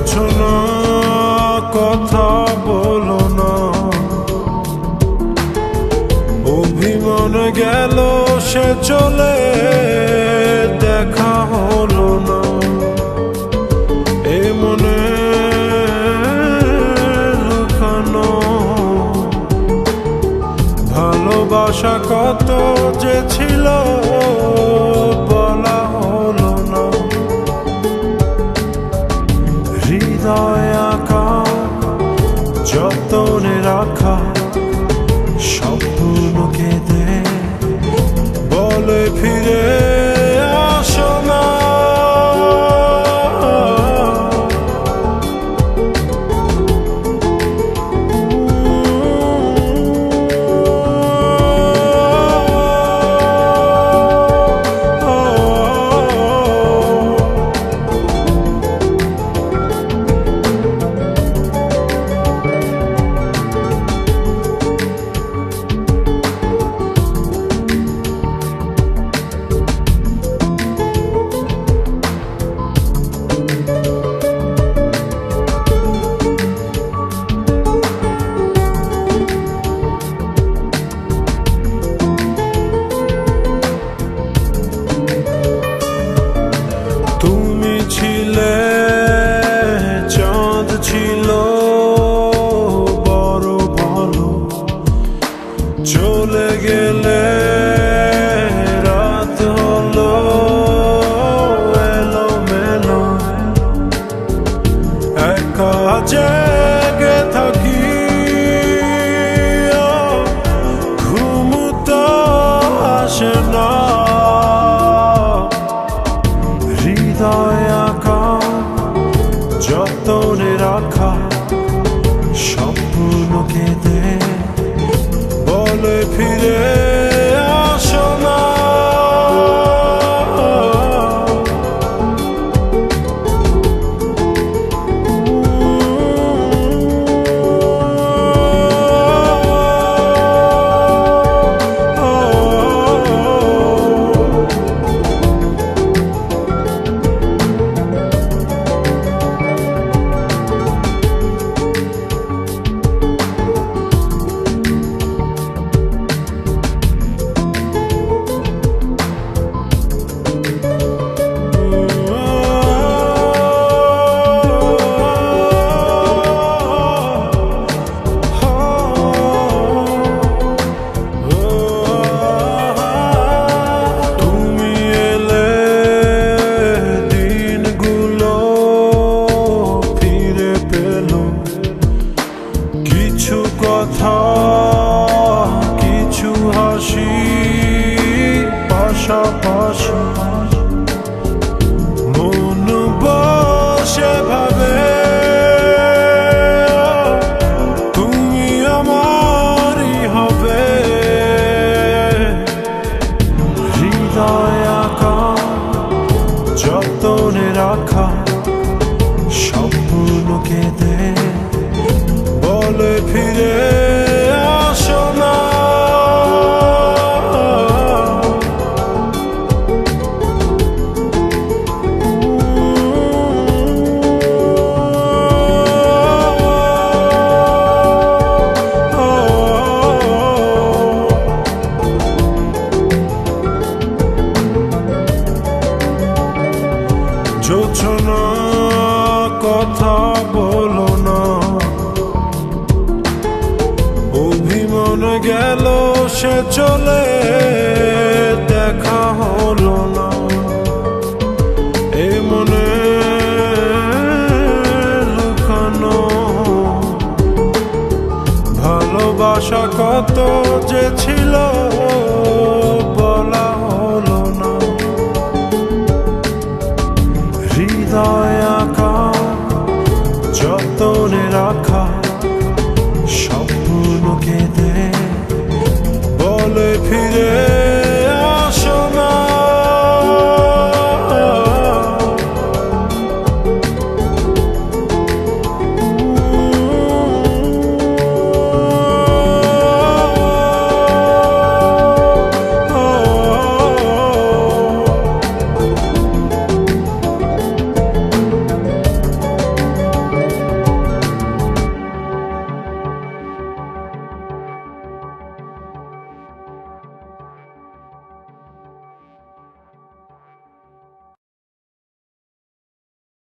জোছনা কথা বলো না, অভিমান গেল সে চলে, দেখা হলো না। এ মনে লুকানো ভালোবাসা কত যে ছিল, বলা হলো না। হৃদয় আঁকা যতনে রাখা স্বপ্ন কেঁদে বলে ফিরে আসো না। চাঁদ ছিল বড় ভালো, চলে গেলে রাত হলো এলো মেলো। একা জেগে থাকি, ঘুম তো আসে না। হৃদয় আঁকা যতনে রাখা স্বপ্ন কেঁদে বলে ফিরে আসো না। কিছু কথা, কিছু হাসি পাশাপাশি, মন বসে ভাবে তুমি আমারই হবে। হৃদয় আঁকা যতনে রাখা স্বপ্ন কেঁদে বলে ফিরে আসো না। জোছনা কথা বলো না, অভিমান গেল সে চলে, দেখা হলো না। এ মনে লুকানো ভালোবাসা কত যে ছিল, বলা হলো না। হৃদয় আঁকা যতনে রাখা স্বপ্ন কেঁদে বলে ফিরে